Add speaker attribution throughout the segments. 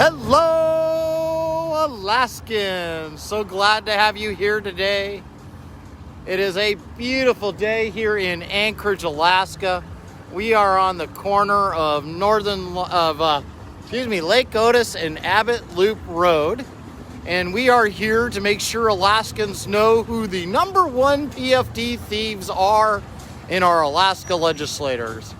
Speaker 1: Hello, Alaskans! So glad to have you here today. It is a beautiful day here in Anchorage, Alaska. We are on the corner of Lake Otis and Abbott Loop Road. And we are here to make sure Alaskans know who the number one PFD thieves are in our Alaska legislators.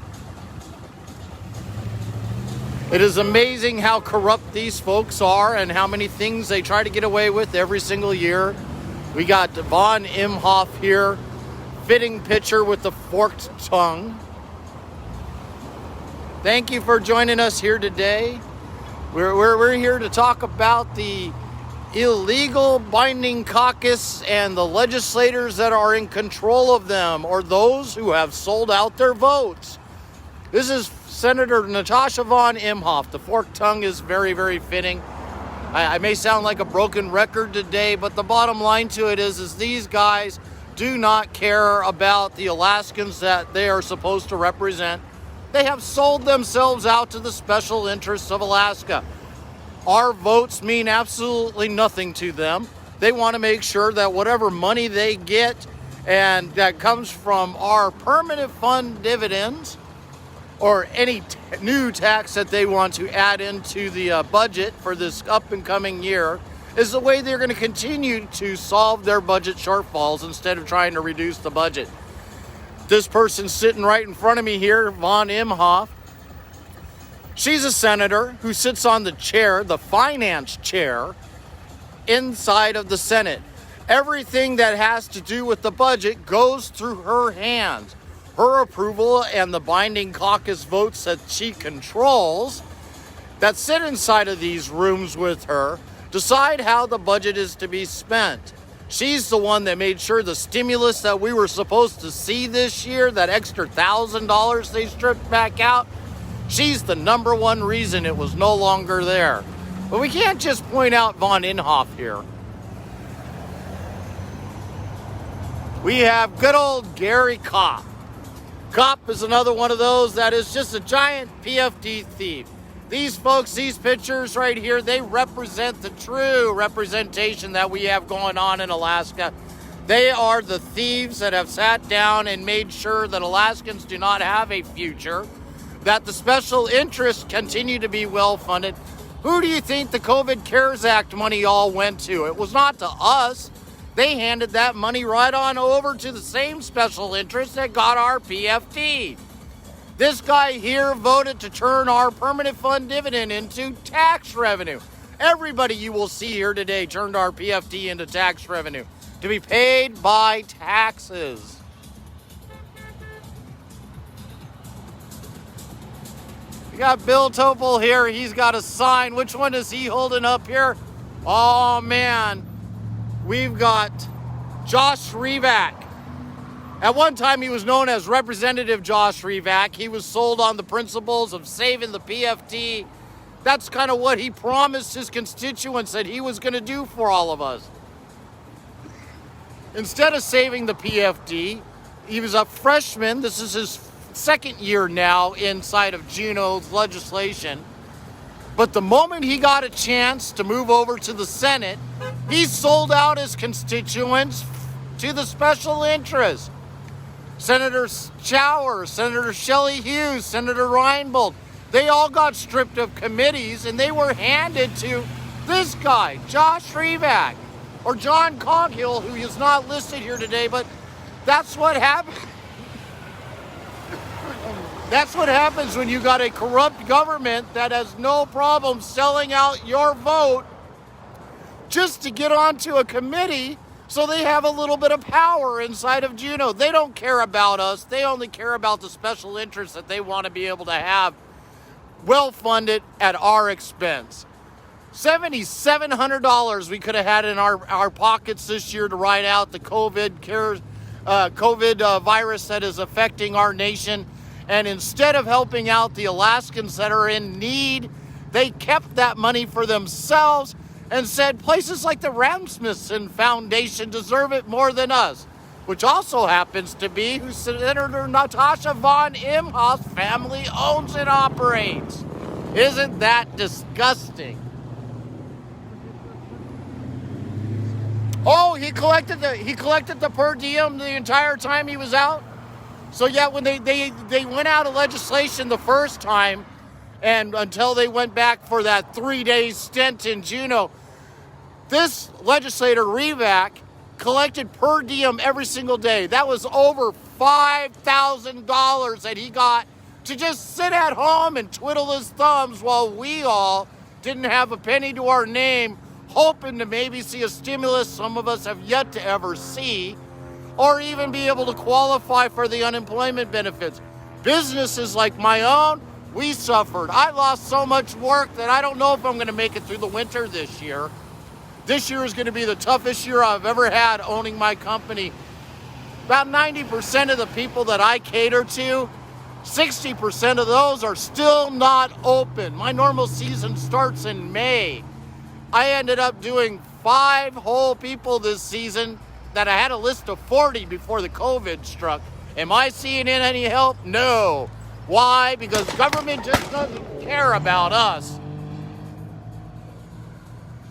Speaker 1: It is amazing how corrupt these folks are and how many things they try to get away with every single year. We got Von Imhoff here, fitting picture with the forked tongue. Thank you for joining us here today. We're here to talk about the Illegal Binding Caucus and the legislators that are in control of them, or those who have sold out their votes. This is Senator Natasha Von Imhoff. The forked tongue is very, very fitting. I may sound like a broken record today, but the bottom line to it is these guys do not care about the Alaskans that they are supposed to represent. They have sold themselves out to the special interests of Alaska. Our votes mean absolutely nothing to them. They want to make sure that whatever money they get and that comes from our permanent fund dividends, or any new tax that they want to add into the budget for this up and coming year, is the way they're going to continue to solve their budget shortfalls instead of trying to reduce the budget. This person sitting right in front of me here, Von Imhoff, she's a senator who sits on the chair, the finance chair, inside of the Senate. Everything that has to do with the budget goes through her hands. Her approval and the binding caucus votes that she controls that sit inside of these rooms with her decide how the budget is to be spent. She's the one that made sure the stimulus that we were supposed to see this year, that extra $1,000 they stripped back out, she's the number one reason it was no longer there. But we can't just point out Von Imhoff here. We have good old Gary Kopp. Kopp is another one of those that is just a giant PFD thief. These folks, these pictures right here, they represent the true representation that we have going on in Alaska. They are the thieves that have sat down and made sure that Alaskans do not have a future, that the special interests continue to be well funded. Who do you think the COVID CARES Act money all went to? It was not to us. They handed that money right on over to the same special interests that got our PFD. This guy here voted to turn our permanent fund dividend into tax revenue. Everybody you will see here today turned our PFD into tax revenue to be paid by taxes. We got Bill Topol here. He's got a sign. Which one is he holding up here? Oh, man. We've got Josh Revak. At one time, he was known as Representative Josh Revak. He was sold on the principles of saving the PFD. That's kind of what he promised his constituents that he was going to do for all of us. Instead of saving the PFD, he was a freshman. This is his second year now inside of Juneau's legislation. But the moment he got a chance to move over to the Senate, he sold out his constituents to the special interests. Senator Shower, Senator Shelly Hughes, Senator Reinbold, they all got stripped of committees and they were handed to this guy, Josh Revak, or John Coghill, who is not listed here today, but that's what happened. That's what happens when you got a corrupt government that has no problem selling out your vote just to get onto a committee so they have a little bit of power inside of Juneau. They don't care about us. They only care about the special interests that they want to be able to have well-funded at our expense. $7,700 we could have had in our pockets this year to ride out the COVID virus that is affecting our nation. And instead of helping out the Alaskans that are in need, they kept that money for themselves and said places like the Rasmussen Foundation deserve it more than us, which also happens to be who Senator Natasha Von Imhoff's family owns and operates. Isn't that disgusting? he collected the per diem the entire time he was out. So yeah, when they went out of legislation the first time, and until they went back for that 3-day stint in Juneau, this legislator Revac collected per diem every single day. That was over $5,000 that he got to just sit at home and twiddle his thumbs while we all didn't have a penny to our name, hoping to maybe see a stimulus some of us have yet to ever see, or even be able to qualify for the unemployment benefits. Businesses like my own, we suffered. I lost so much work that I don't know if I'm going to make it through the winter this year. This year is going to be the toughest year I've ever had owning my company. About 90% of the people that I cater to, 60% of those are still not open. My normal season starts in May. I ended up doing 5 whole people this season that I had a list of 40 before the COVID struck. Am I seeing any help? No. Why? Because government just doesn't care about us.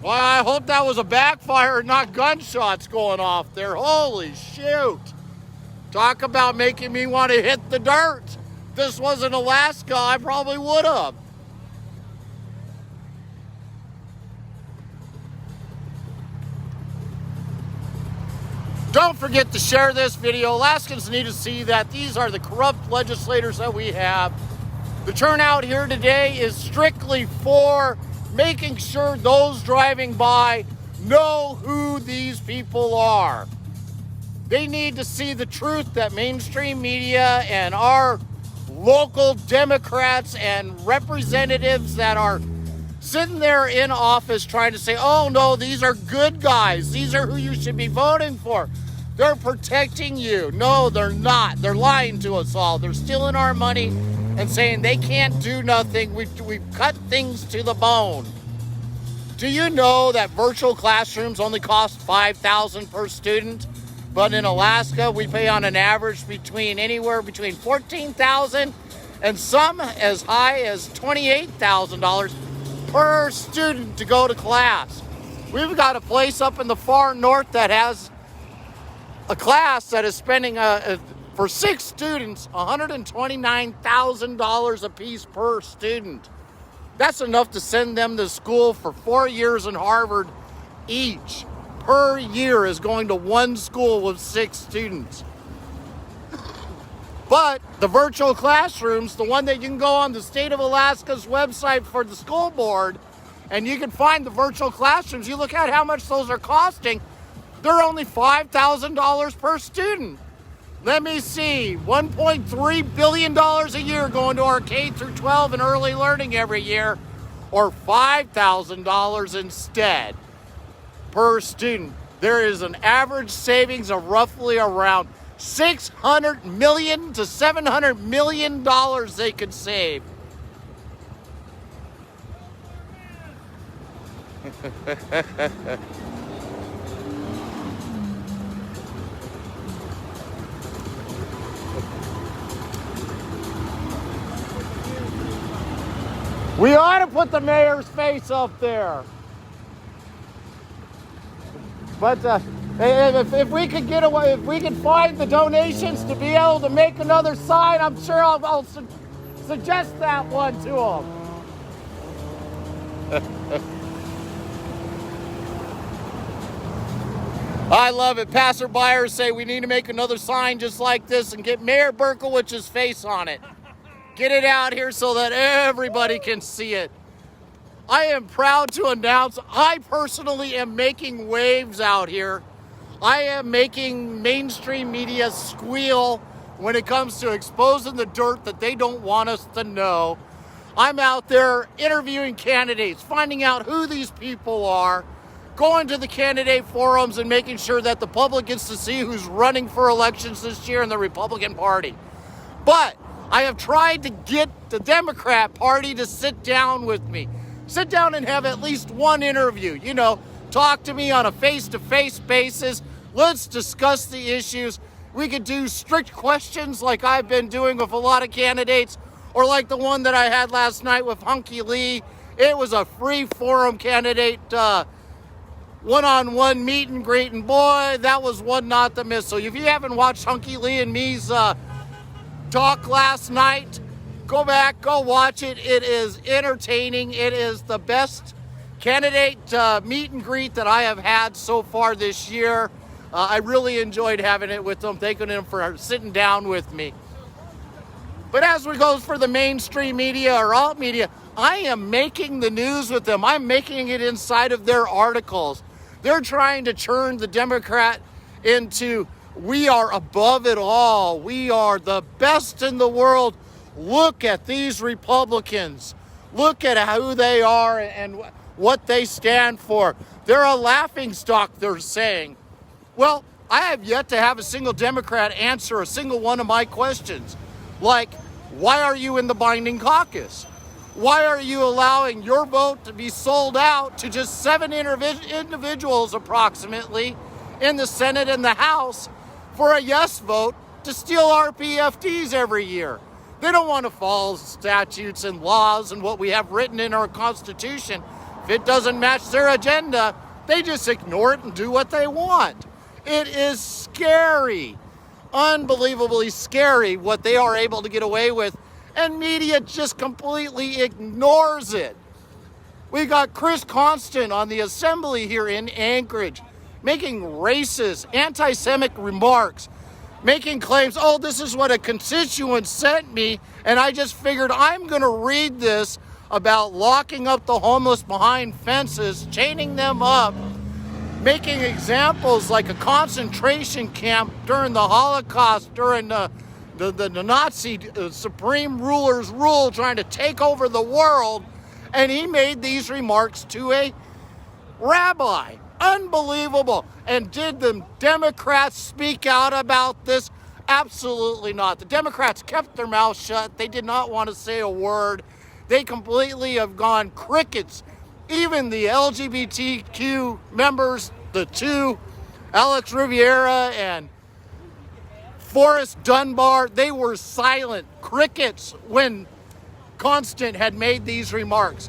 Speaker 1: Well, I hope that was a backfire, not gunshots going off there. Holy shoot. Talk about making me want to hit the dirt. If this wasn't Alaska, I probably would have. Don't forget to share this video. Alaskans need to see that these are the corrupt legislators that we have. The turnout here today is strictly for making sure those driving by know who these people are. They need to see the truth that mainstream media and our local Democrats and representatives that are sitting there in office trying to say, oh no, these are good guys. These are who you should be voting for. They're protecting you. No, they're not. They're lying to us all. They're stealing our money and saying they can't do nothing. We've cut things to the bone. Do you know that virtual classrooms only cost $5,000 per student? But in Alaska, we pay on an average anywhere between $14,000 and some as high as $28,000 per student to go to class. We've got a place up in the far north that has a class that is spending for 6 students $129,000 a piece per student. That's enough to send them to school for 4 years in Harvard each. Per year is going to one school with 6 students. But the virtual classrooms, the one that you can go on the state of Alaska's website for the school board, and you can find the virtual classrooms, you look at how much those are costing, they're only $5,000 per student. Let me see, $1.3 billion a year going to our K through 12 and early learning every year, or $5,000 instead per student. There is an average savings of roughly around $600 million to $700 million they could save. We ought to put the mayor's face up there. But if we could get away, if we could find the donations to be able to make another sign, I'm sure I'll suggest that one to them. I love it. Passerbyers say we need to make another sign just like this and get Mayor Berkowicz's face on it. Get it out here so that everybody can see it. I am proud to announce I personally am making waves out here. I am making mainstream media squeal when it comes to exposing the dirt that they don't want us to know. I'm out there interviewing candidates, finding out who these people are, going to the candidate forums and making sure that the public gets to see who's running for elections this year in the Republican Party. But I have tried to get the Democrat Party to sit down with me. Sit down and have at least one interview. You know, talk to me on a face-to-face basis. Let's discuss the issues. We could do strict questions like I've been doing with a lot of candidates, or like the one that I had last night with Hunky Lee. It was a free forum candidate one-on-one meet and greet, and boy, that was one not to miss. So if you haven't watched Hunky Lee and me's talk last night, go back, go watch it. It is entertaining. It is the best candidate meet and greet that I have had so far this year. I really enjoyed having it with them, thanking them for sitting down with me. But as we go for the mainstream media or alt media, I am making the news with them. I'm making it inside of their articles. They're trying to turn the Democrat into, we are above it all. We are the best in the world. Look at these Republicans. Look at who they are and what they stand for. They're a laughingstock, they're saying. Well, I have yet to have a single Democrat answer a single one of my questions. Like, why are you in the binding caucus? Why are you allowing your vote to be sold out to just 7 individuals approximately in the Senate and the House for a yes vote to steal our PFDs every year? They don't want to follow statutes and laws and what we have written in our Constitution. If it doesn't match their agenda, they just ignore it and do what they want. It is scary, unbelievably scary what they are able to get away with, and media just completely ignores it. We got Chris Constant on the Assembly here in Anchorage making racist, anti-Semitic remarks, making claims, oh, this is what a constituent sent me, and I just figured I'm going to read this about locking up the homeless behind fences, chaining them up, making examples like a concentration camp during the Holocaust, during the Nazi supreme ruler's rule, trying to take over the world, and he made these remarks to a rabbi. Unbelievable. And did the Democrats speak out about this? Absolutely not. The Democrats kept their mouths shut. They did not want to say a word. They completely have gone crickets. Even the LGBTQ members, the two, Alex Riviera and Forrest Dunbar, they were silent crickets when Constant had made these remarks.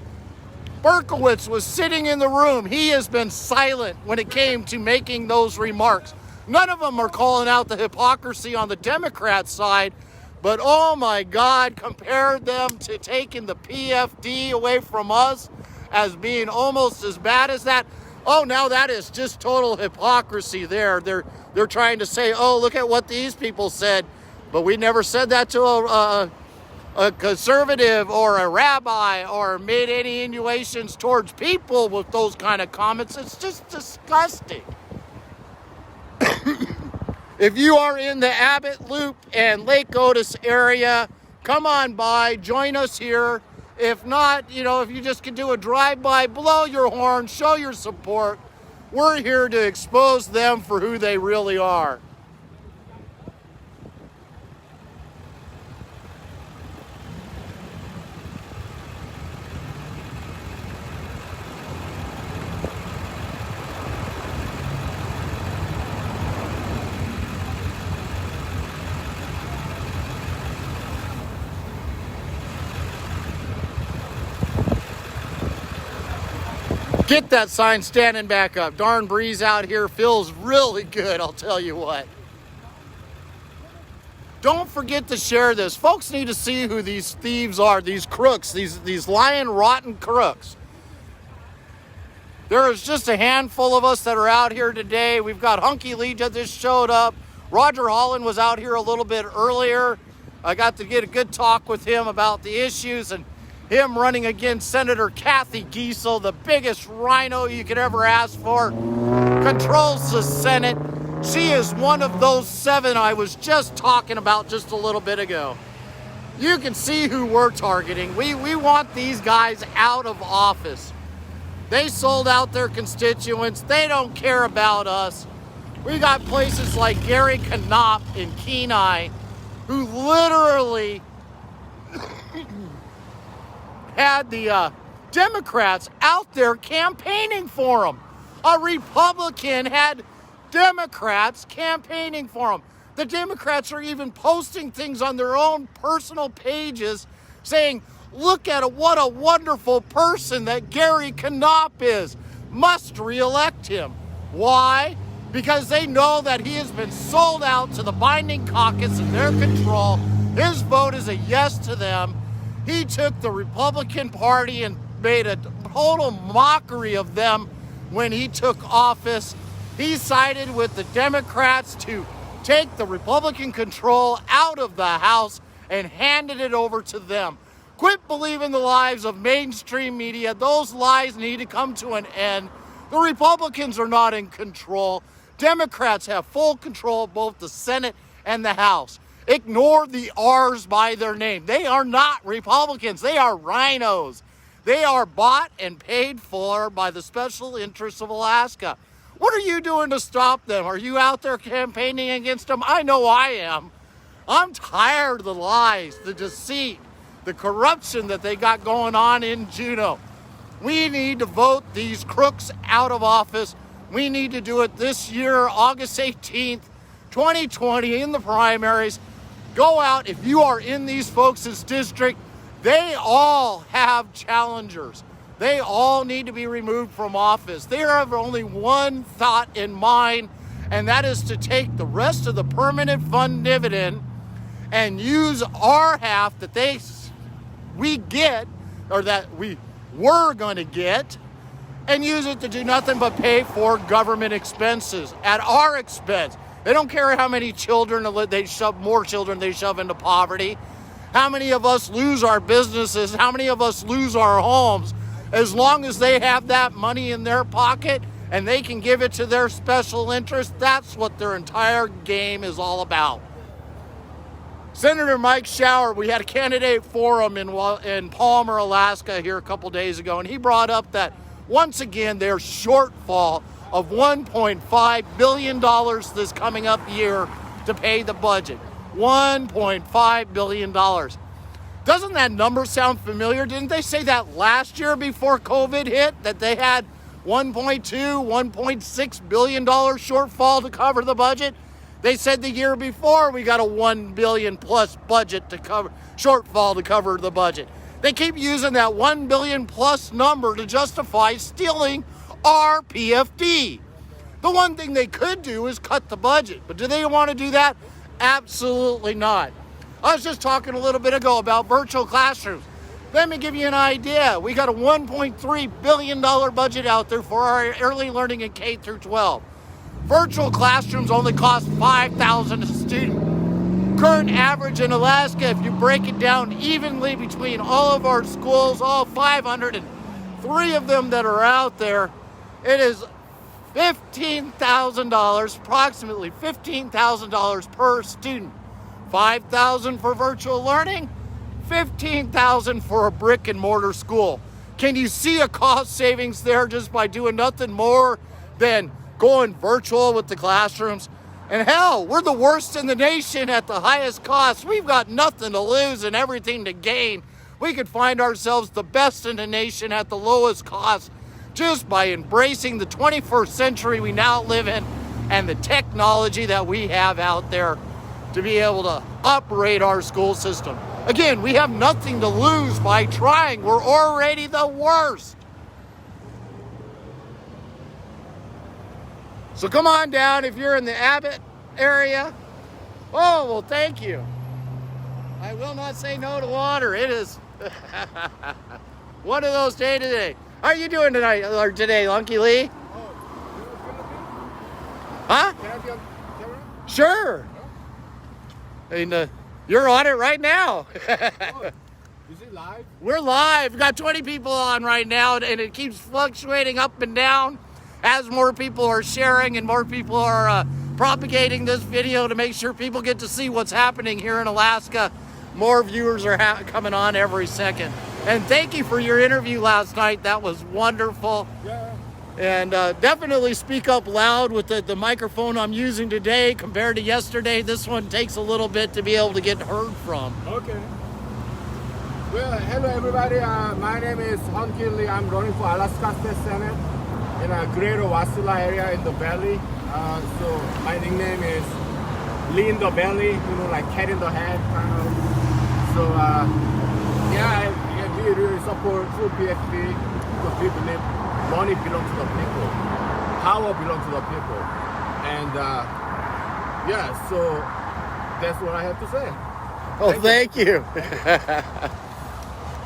Speaker 1: Berkowitz was sitting in the room. He has been silent when it came to making those remarks. None of them are calling out the hypocrisy on the Democrat side, but oh my God, compare them to taking the PFD away from us as being almost as bad as that. Oh, now that is just total hypocrisy there. They're trying to say, oh, look at what these people said, but we never said that to a conservative or a rabbi or made any insinuations towards people with those kind of comments. It's just disgusting. If you are in the Abbott Loop and Lake Otis area, come on by, join us here. If not, if you just can do a drive-by, blow your horn, show your support. We're here to expose them for who they really are. Get that sign standing back up. Darn breeze out here feels really good, I'll tell you what. Don't forget to share this. Folks need to see who these thieves are, these crooks, these lying, rotten crooks. There is just a handful of us that are out here today. We've got Hunky Lee that just showed up. Roger Holland was out here a little bit earlier. I got to get a good talk with him about the issues, and him running against Senator Kathy Giesel, the biggest rhino you could ever ask for, controls the Senate. She is one of those 7 I was just talking about just a little bit ago. You can see who we're targeting. We want these guys out of office. They sold out their constituents. They don't care about us. We got places like Gary Knopp in Kenai, who literally had the Democrats out there campaigning for him. A Republican had Democrats campaigning for him. The Democrats are even posting things on their own personal pages saying, what a wonderful person that Gary Knopp is. Must re-elect elect him. Why? Because they know that he has been sold out to the binding caucus in their control. His vote is a yes to them. He took the Republican Party and made a total mockery of them when he took office. He sided with the Democrats to take the Republican control out of the House and handed it over to them. Quit believing the lies of mainstream media. Those lies need to come to an end. The Republicans are not in control. Democrats have full control of both the Senate and the House. Ignore the R's by their name. They are not Republicans. They are rhinos. They are bought and paid for by the special interests of Alaska. What are you doing to stop them? Are you out there campaigning against them? I know I am. I'm tired of the lies, the deceit, the corruption that they got going on in Juneau. We need to vote these crooks out of office. We need to do it this year, August 18th, 2020, in the primaries. Go out. If you are in these folks' district, they all have challengers. They all need to be removed from office. They have only one thought in mind, and that is to take the rest of the permanent fund dividend and use our half that we get, or that we were going to get, and use it to do nothing but pay for government expenses at our expense. They don't care how many children they shove into poverty, how many of us lose our businesses, how many of us lose our homes. As long as they have that money in their pocket and they can give it to their special interest, that's what their entire game is all about. Senator Mike Shower, we had a candidate forum in Palmer, Alaska here a couple days ago, and he brought up that once again their shortfall of $1.5 billion this coming up year to pay the budget. $1.5 billion. Doesn't that number sound familiar? Didn't they say that last year before COVID hit, that they had $1.6 billion shortfall to cover the budget? They said the year before we got a $1 billion plus budget shortfall to cover the budget. They keep using that $1 billion plus number to justify stealing our PFD. The one thing they could do is cut the budget, but do they want to do that? Absolutely not. I was just talking a little bit ago about virtual classrooms. Let me give you an idea. We got a $1.3 billion budget out there for our early learning in K through 12. Virtual classrooms only cost $5,000 a student. Current average in Alaska, if you break it down evenly between all of our schools, all 503 of them that are out there, it is $15,000, approximately $15,000 per student. $5,000 for virtual learning, $15,000 for a brick and mortar school. Can you see a cost savings there just by doing nothing more than going virtual with the classrooms? And hell, we're the worst in the nation at the highest cost. We've got nothing to lose and everything to gain. We could find ourselves the best in the nation at the lowest cost just by embracing the 21st century we now live in and the technology that we have out there to be able to operate our school system. Again, we have nothing to lose by trying. We're already the worst. So come on down if you're in the Abbott area. Oh, well, thank you. I will not say no to water. It is one of those days today. How are you doing tonight, or today, Lunky Lee? Huh?
Speaker 2: Can I be on camera?
Speaker 1: Sure. And you're on it right now.
Speaker 2: Is it live?
Speaker 1: We're live. We've got 20 people on right now, and it keeps fluctuating up and down as more people are sharing and more people are propagating this video to make sure people get to see what's happening here in Alaska. More viewers are coming on every second. And thank you for your interview last night. That was wonderful.
Speaker 2: Yeah.
Speaker 1: And definitely speak up loud with the microphone I'm using today compared to yesterday. This one takes a little bit to be able to get heard from.
Speaker 2: Okay. Well, hello everybody. My name is Hunky Lee. I'm running for Alaska State Senate in a Greater Wasilla area in the Valley. So my nickname is Lee in the Valley, like cat in the head kind of. So we really support full PFD because we believe money belongs to the people. power belongs to the people. And yeah, so that's what I have to say.
Speaker 1: Oh, thank you.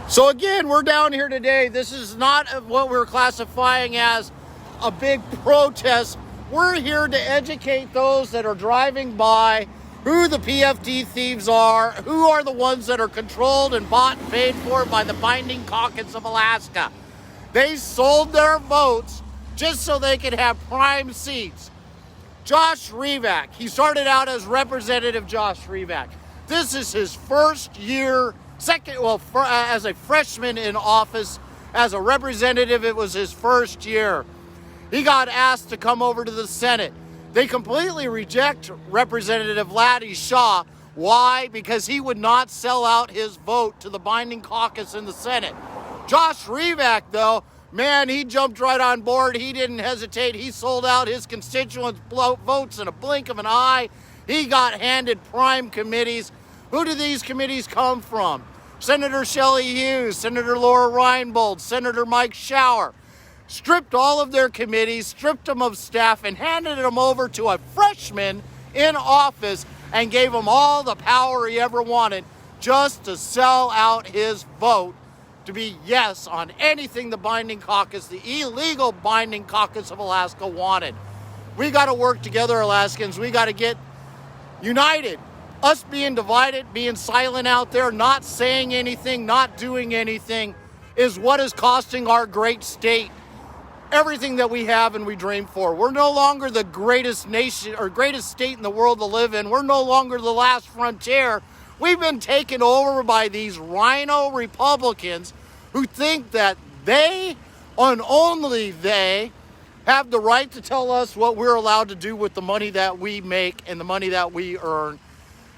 Speaker 1: So again, we're down here today. This is not what we're classifying as a big protest. We're here to educate those that are driving by who the PFD thieves are, who are the ones that are controlled and bought and paid for by the Binding Caucus of Alaska. They sold their votes just so they could have prime seats. Josh Revak, he started out as Representative Josh Revak. This is his first year, as a freshman in office. As a representative, it was his first year. He got asked to come over to the Senate. They completely reject Representative Laddie Shaw. Why? Because he would not sell out his vote to the Binding Caucus in the Senate. Josh Revak, though, man, he jumped right on board. He didn't hesitate. He sold out his constituents' votes in a blink of an eye. He got handed prime committees. Who do these committees come from? Senator Shelly Hughes, Senator Lora Reinbold, Senator Mike Shower. Stripped all of their committees, stripped them of staff, and handed them over to a freshman in office and gave him all the power he ever wanted just to sell out his vote to be yes on anything the Binding Caucus, the Illegal Binding Caucus of Alaska wanted. We got to work together, Alaskans. We got to get united. Us being divided, being silent out there, not saying anything, not doing anything is what is costing our great state everything that we have and we dream for. We're no longer the greatest nation or greatest state in the world to live in. We're no longer the last frontier. We've been taken over by these rhino Republicans who think that they, and only they, have the right to tell us what we're allowed to do with the money that we make and the money that we earn.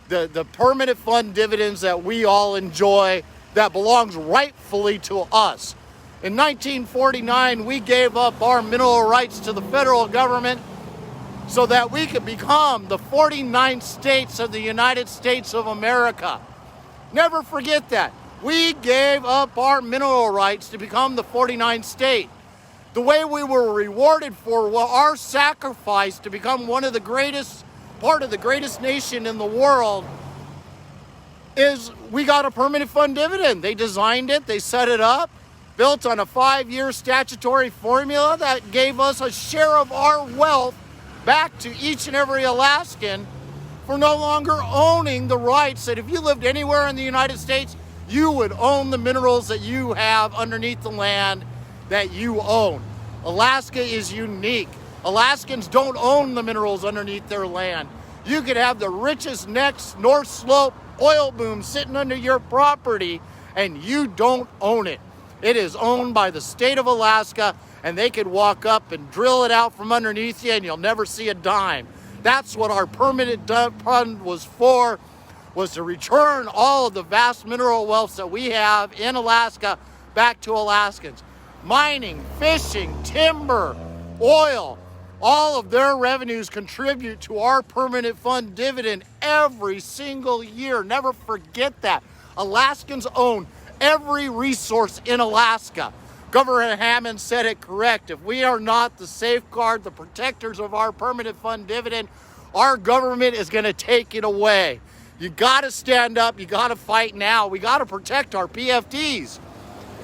Speaker 1: The permanent fund dividends that we all enjoy that belongs rightfully to us. In 1949, we gave up our mineral rights to the federal government so that we could become the 49 states of the United States of America. Never forget that. We gave up our mineral rights to become the 49th state. The way we were rewarded for our sacrifice to become part of the greatest nation in the world is we got a permanent fund dividend. They designed it, they set it up, built on a 5-year statutory formula that gave us a share of our wealth back to each and every Alaskan for no longer owning the rights that if you lived anywhere in the United States, you would own the minerals that you have underneath the land that you own. Alaska is unique. Alaskans don't own the minerals underneath their land. You could have the richest next North Slope oil boom sitting under your property and you don't own it. It is owned by the state of Alaska, and they could walk up and drill it out from underneath you and you'll never see a dime. That's what our permanent fund was for, was to return all of the vast mineral wealth that we have in Alaska back to Alaskans. Mining, fishing, timber, oil, all of their revenues contribute to our permanent fund dividend every single year. Never forget that. Alaskans own every resource in Alaska. Governor Hammond said it correct. If we are not the safeguard, the protectors of our permanent fund dividend, our government is going to take it away. You got to stand up. You got to fight now. We got to protect our PFDs.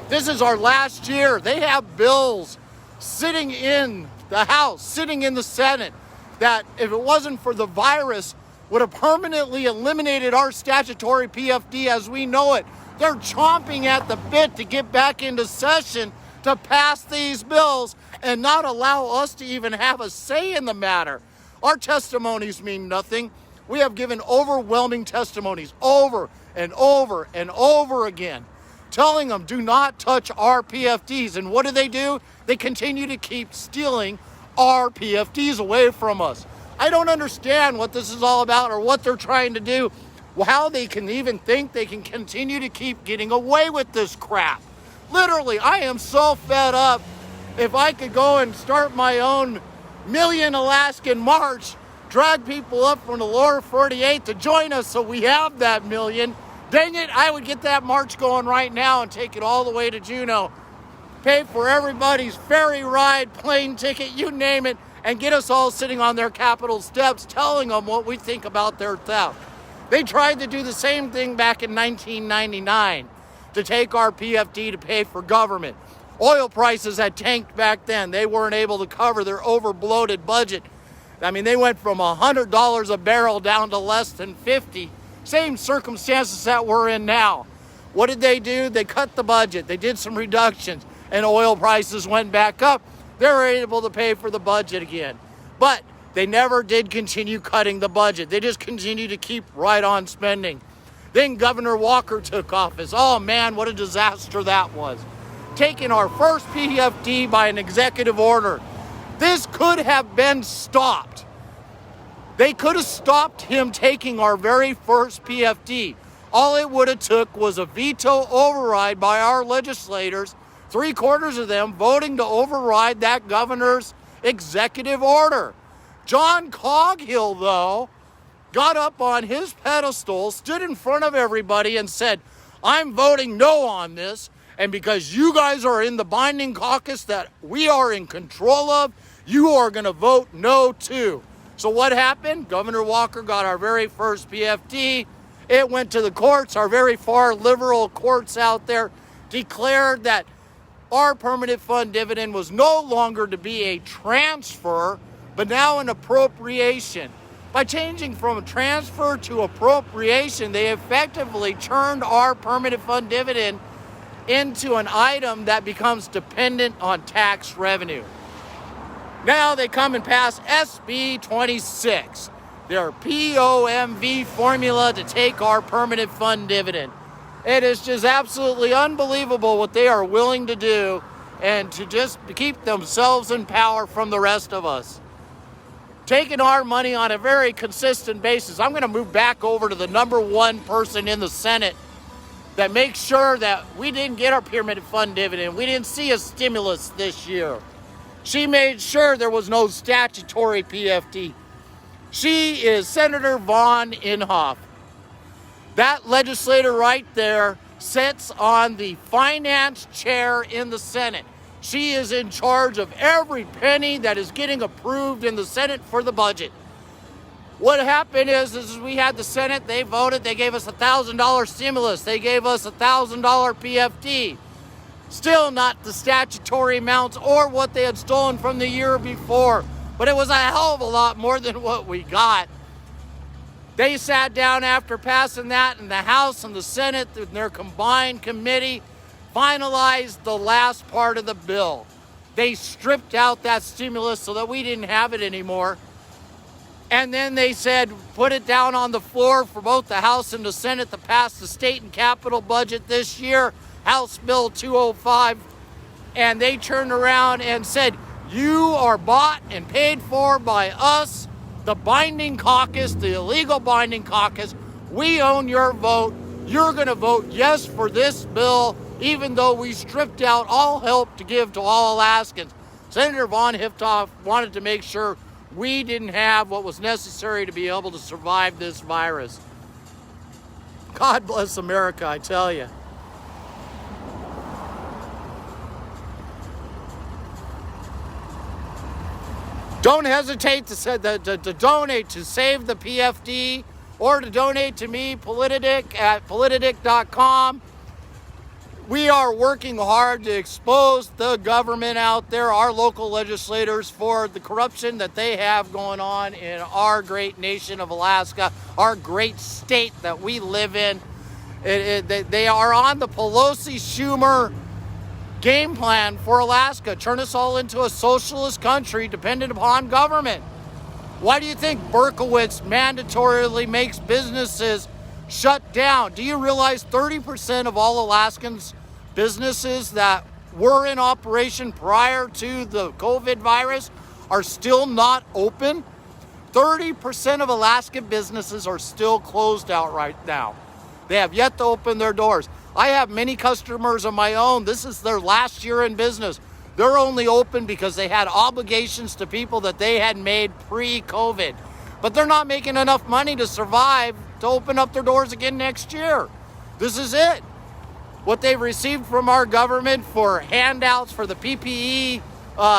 Speaker 1: This is our last year. They have bills sitting in the House, sitting in the Senate, that if it wasn't for the virus, would have permanently eliminated our statutory PFD as we know it. They're chomping at the bit to get back into session to pass these bills and not allow us to even have a say in the matter. Our testimonies mean nothing. We have given overwhelming testimonies over and over and over again, telling them do not touch our PFDs. And what do? They continue to keep stealing our PFDs away from us. I don't understand what this is all about or what they're trying to do. How they can even think they can continue to keep getting away with this crap. Literally, I am so fed up. If I could go and start my own Million Alaskan March, drag people up from the lower 48 to join us so we have that million, dang it, I would get that march going right now and take it all the way to Juneau. pay for everybody's ferry ride, plane ticket, you name it, and get us all sitting on their Capitol steps telling them what we think about their theft. They tried to do the same thing back in 1999 to take our PFD to pay for government. Oil prices had tanked back then. They weren't able to cover their over-bloated budget. I mean, they went from $100 a barrel down to less than 50. Same circumstances that we're in now. What did they do? They cut the budget. They did some reductions, and oil prices went back up. They were able to pay for the budget again. But they never did continue cutting the budget. They just continued to keep right on spending. Then Governor Walker took office. Oh man, what a disaster that was. Taking our first PFD by an executive order. This could have been stopped. They could have stopped him taking our very first PFD. All it would have took was a veto override by our legislators, 3/4 of them voting to override that governor's executive order. John Coghill, though, got up on his pedestal, stood in front of everybody and said, I'm voting no on this, and because you guys are in the binding caucus that we are in control of, you are going to vote no too. So what happened? Governor Walker got our very first PFD. It went to the courts. Our very far liberal courts out there declared that our permanent fund dividend was no longer to be a transfer, but now an appropriation. By changing from a transfer to appropriation, they effectively turned our permanent fund dividend into an item that becomes dependent on tax revenue. Now they come and pass SB 26, their POMV formula to take our permanent fund dividend. It is just absolutely unbelievable what they are willing to do and to just keep themselves in power from the rest of us. Taking our money on a very consistent basis. I'm going to move back over to the number one person in the Senate that makes sure that we didn't get our permanent fund dividend. We didn't see a stimulus this year. She made sure there was no statutory PFD. She is Senator Von Inhofe. That legislator right there sits on the finance chair in the Senate. She is in charge of every penny that is getting approved in the Senate for the budget. What happened is we had the Senate, they voted, they gave us $1,000 stimulus, they gave us $1,000 PFD. Still not the statutory amounts or what they had stolen from the year before, but it was a hell of a lot more than what we got. They sat down after passing that in the House and the Senate in their combined committee, finalized the last part of the bill. They stripped out that stimulus so that we didn't have it anymore. And then they said, put it down on the floor for both the House and the Senate to pass the state and capital budget this year, House Bill 205. And they turned around and said, you are bought and paid for by us, the binding caucus, the illegal binding caucus. We own your vote. You're going to vote yes for this bill, even though we stripped out all help to give to all Alaskans. Senator Von Inhofe wanted to make sure we didn't have what was necessary to be able to survive this virus. God bless America, I tell you. Don't hesitate to donate to Save the PFD or to donate to me, Politic, at politic.com. We are working hard to expose the government out there, our local legislators, for the corruption that they have going on in our great nation of Alaska, our great state that we live in. They are on the Pelosi-Schumer game plan for Alaska, turn us all into a socialist country dependent upon government. Why do you think Berkowitz mandatorily makes businesses shut down? Do you realize 30% of all Alaskans' businesses that were in operation prior to the COVID virus are still not open? 30% of Alaskan businesses are still closed out right now. They have yet to open their doors. I have many customers of my own. This is their last year in business. They're only open because they had obligations to people that they had made pre-COVID. But they're not making enough money to survive to open up their doors again next year. This is it. what they've received from our government for handouts for the PPE.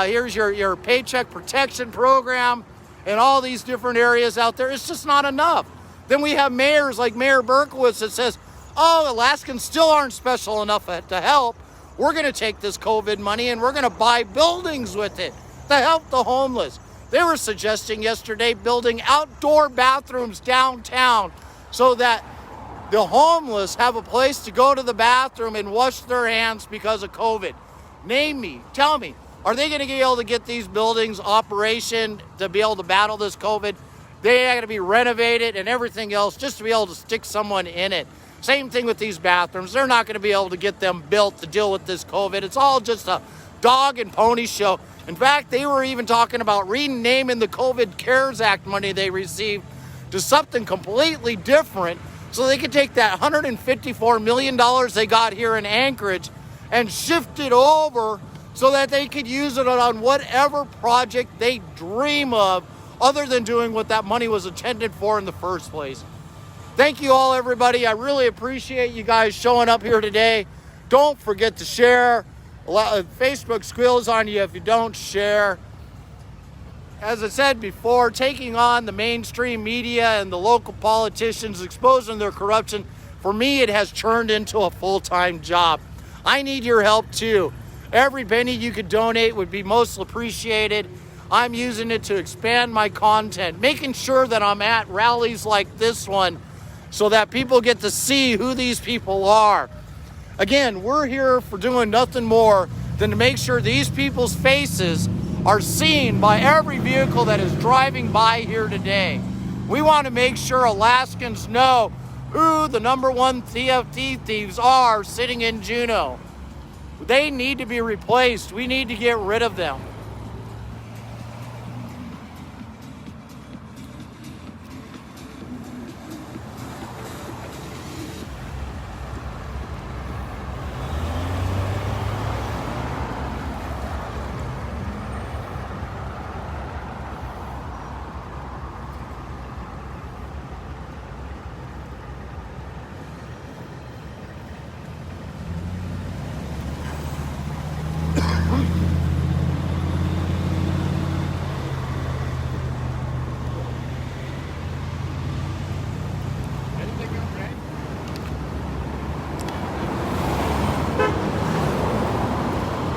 Speaker 1: Here's your paycheck protection program and all these different areas out there. It's just not enough. Then we have mayors like Mayor Berkowitz that says, oh, Alaskans still aren't special enough to help. We're going to take this COVID money and we're going to buy buildings with it to help the homeless. They were suggesting yesterday building outdoor bathrooms downtown so that the homeless have a place to go to the bathroom and wash their hands because of COVID. Tell me, are they going to be able to get these buildings operation to be able to battle this COVID? They got to be renovated and everything else just to be able to stick someone in it. Same thing with these bathrooms. They're not going to be able to get them built to deal with this COVID. It's all just a dog and pony show. In fact, they were even talking about renaming the COVID CARES Act money they received to something completely different so they could take that $154 million they got here in Anchorage and shift it over so that they could use it on whatever project they dream of other than doing what that money was intended for in the first place. Thank you all, everybody. I really appreciate you guys showing up here today. Don't forget to share. Facebook squeals on you if you don't share. As I said before, taking on the mainstream media and the local politicians, exposing their corruption, for me, it has turned into a full-time job. I need your help too. Every penny you could donate would be most appreciated. I'm using it to expand my content, making sure that I'm at rallies like this one so that people get to see who these people are. Again, we're here for doing nothing more than to make sure these people's faces are seen by every vehicle that is driving by here today. We want to make sure Alaskans know who the number one PFD thieves are sitting in Juneau. They need to be replaced. We need to get rid of them.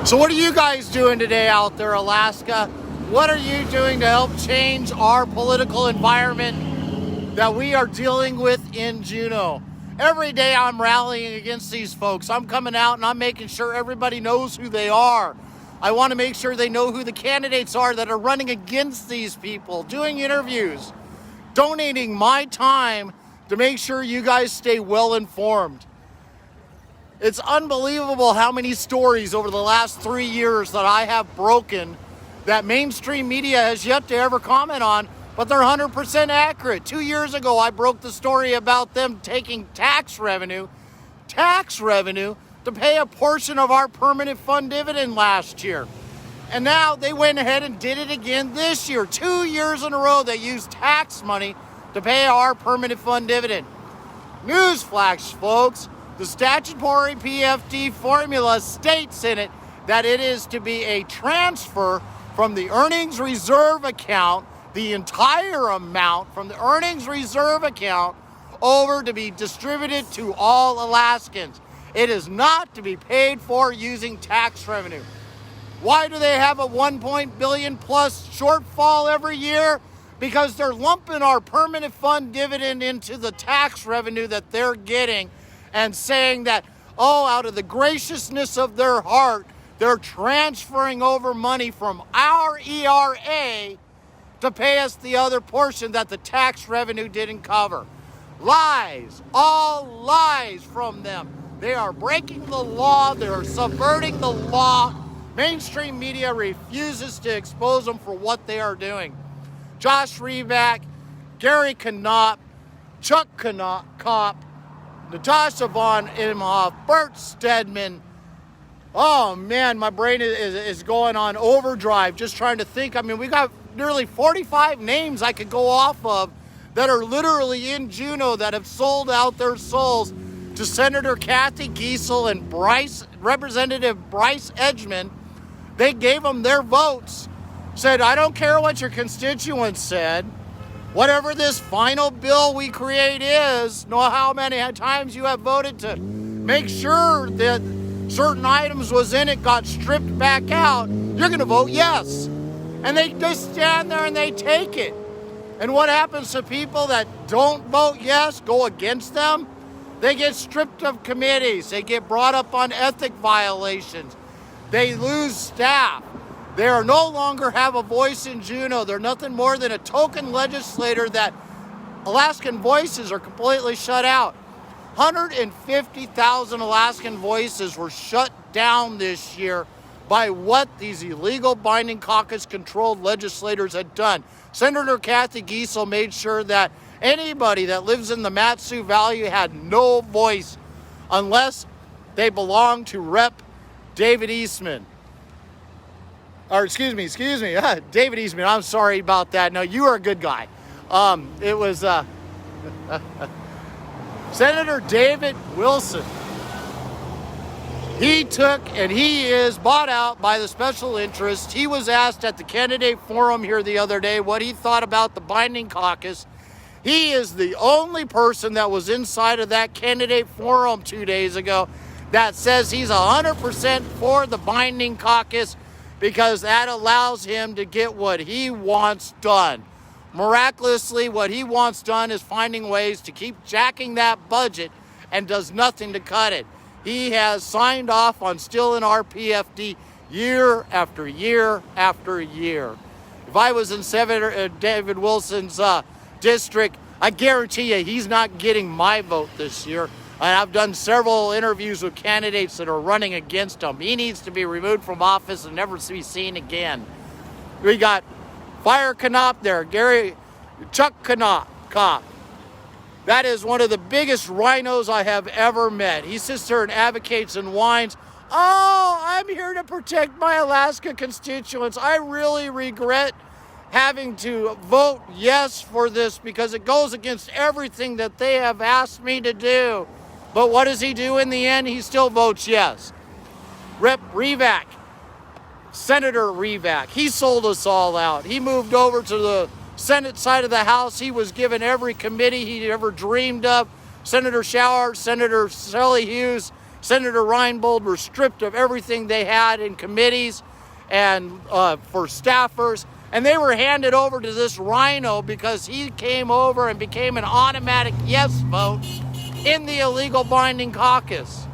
Speaker 1: So what are you guys doing today out there, Alaska? What are you doing to help change our political environment that we are dealing with in Juneau? Every day I'm rallying against these folks. I'm coming out and I'm making sure everybody knows who they are. I want to make sure they know who the candidates are that are running against these people, doing interviews, donating my time to make sure you guys stay well informed. It's unbelievable how many stories over the last 3 years that I have broken that mainstream media has yet to ever comment on, but they're 100% accurate. 2 years ago, I broke the story about them taking tax revenue to pay a portion of our permanent fund dividend last year. And now they went ahead and did it again this year. 2 years in a row, they used tax money to pay our permanent fund dividend. Newsflash, folks. The statutory PFD formula states in it that it is to be a transfer from the earnings reserve account, the entire amount from the earnings reserve account over to be distributed to all Alaskans. It is not to be paid for using tax revenue. Why do they have a $1 billion plus shortfall every year? Because they're lumping our permanent fund dividend into the tax revenue that they're getting and saying that, oh, out of the graciousness of their heart, they're transferring over money from our ERA to pay us the other portion that the tax revenue didn't cover. Lies, all lies from them. They are breaking the law. They are subverting the law. Mainstream media refuses to expose them for what they are doing. Josh Reback, Gary Knopp, Chuck Kopp, Natasha Von Imhoff, Bert Stedman. Oh man, my brain is going on overdrive just trying to think. I mean, we got nearly 45 names I could go off of that are literally in Juneau that have sold out their souls to Senator Kathy Giessel and Representative Bryce Edgman. They gave them their votes, said, I don't care what your constituents said. Whatever this final bill we create is, know how many times you have voted to make sure that certain items was in it got stripped back out, you're going to vote yes. And they just stand there and they take it. And what happens to people that don't vote yes, go against them? They get stripped of committees. They get brought up on ethic violations. They lose staff. They are no longer have a voice in Juneau. They're nothing more than a token legislator that Alaskan voices are completely shut out. 150,000 Alaskan voices were shut down this year by what these illegal binding caucus-controlled legislators had done. Senator Kathy Giessel made sure that anybody that lives in the Mat-Su Valley had no voice unless they belonged to Rep. David Eastman. Or excuse me, David Eastman. I'm sorry about that. No, you are a good guy. It was Senator David Wilson. He took and he is bought out by the special interest. He was asked at the candidate forum here the other day what he thought about the binding caucus. He is the only person that was inside of that candidate forum 2 days ago that says he's 100% for the binding caucus because that allows him to get what he wants done. Miraculously, what he wants done is finding ways to keep jacking that budget and does nothing to cut it. He has signed off on still in our PFD year after year after year. If I was in Senator David Wilson's district, I guarantee you he's not getting my vote this year. And I've done several interviews with candidates that are running against him. He needs to be removed from office and never to be seen again. We got Fire Knop there, Chuck Knop. That is one of the biggest rhinos I have ever met. He sits there and advocates and whines, oh, I'm here to protect my Alaska constituents. I really regret having to vote yes for this because it goes against everything that they have asked me to do. But what does he do in the end? He still votes yes. Rep. Revac, Senator Revac, he sold us all out. He moved over to the Senate side of the House. He was given every committee he ever dreamed of. Senator Schauer, Senator Shelly Hughes, Senator Reinbold were stripped of everything they had in committees and for staffers. And they were handed over to this rhino because he came over and became an automatic yes vote in the illegal binding caucus.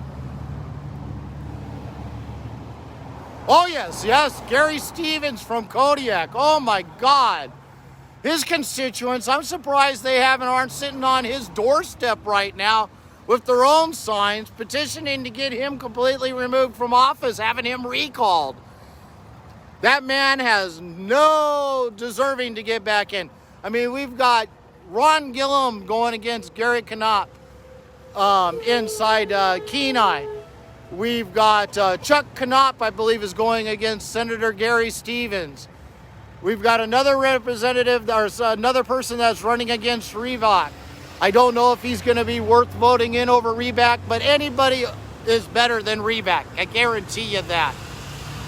Speaker 1: Oh yes, Gary Stevens from Kodiak. Oh my God. His constituents, I'm surprised they aren't sitting on his doorstep right now with their own signs petitioning to get him completely removed from office, having him recalled. That man has no deserving to get back in. I mean, we've got Ron Gillum going against Gary Knop inside Kenai. We've got Chuck Knop, I believe, is going against Senator Gary Stevens. We've got another representative, or another person that's running against Revac. I don't know if he's going to be worth voting in over Revac, but anybody is better than Revac. I guarantee you that.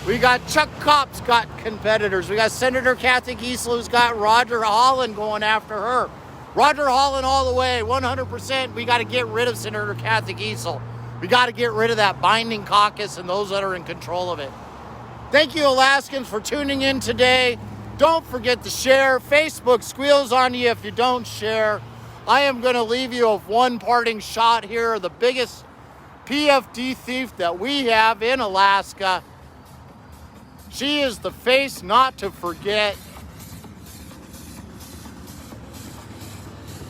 Speaker 1: We got Chuck Kopp's got competitors. We got Senator Kathy Giessel, who's got Roger Holland going after her. Roger Holland all the way, 100%. We got to get rid of Senator Kathy Giessel. We got to get rid of that binding caucus and those that are in control of it. Thank you, Alaskans, for tuning in today. Don't forget to share. Facebook squeals on you if you don't share. I am going to leave you with one parting shot here. The biggest PFD thief that we have in Alaska. She is the face not to forget.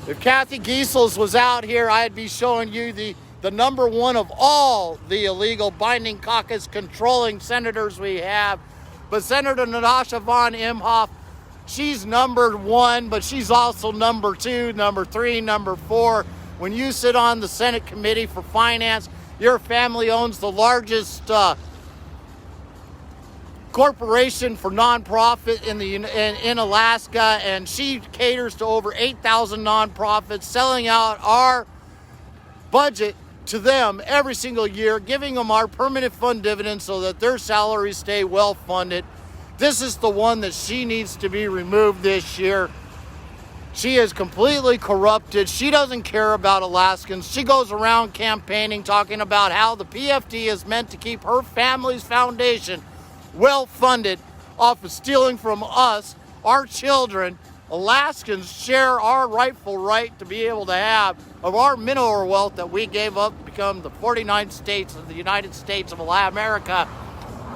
Speaker 1: If Kathy Giessel's was out here, I'd be showing you the number one of all the illegal binding caucus controlling senators we have. But Senator Natasha von Imhoff, she's number one, but she's also number two, number three, number four. When you sit on the Senate Committee for Finance, your family owns the largest corporation for nonprofit in Alaska, and she caters to over 8,000 nonprofits, selling out our budget to them every single year, giving them our permanent fund dividends so that their salaries stay well funded. This is the one that she needs to be removed this year. She is completely corrupted. She doesn't care about Alaskans. She goes around campaigning, talking about how the PFD is meant to keep her family's foundation well funded off of stealing from us, our children. Alaskans share our rightful right to be able to have of our mineral wealth that we gave up to become the 49 states of the United States of America,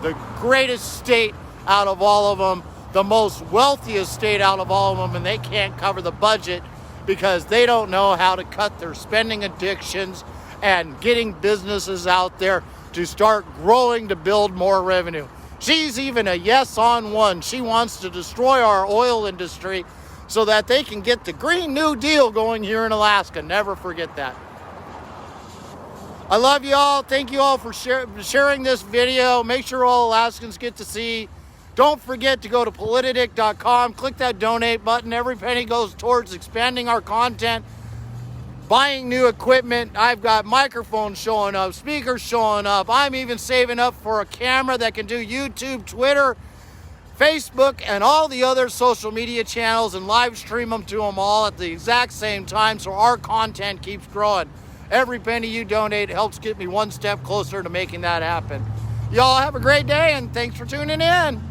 Speaker 1: the greatest state out of all of them, the most wealthiest state out of all of them, and they can't cover the budget because they don't know how to cut their spending addictions and getting businesses out there to start growing to build more revenue. She's even a yes on one. She wants to destroy our oil industry so that they can get the Green New Deal going here in Alaska. Never forget that. I love you all. Thank you all for sharing this video. Make sure all Alaskans get to see. Don't forget to go to politidic.com, click that donate button. Every penny goes towards expanding our content, buying new equipment. I've got microphones showing up, speakers showing up. I'm even saving up for a camera that can do YouTube, Twitter, Facebook, and all the other social media channels and live stream them to them all at the exact same time so our content keeps growing. Every penny you donate helps get me one step closer to making that happen. Y'all have a great day, and thanks for tuning in.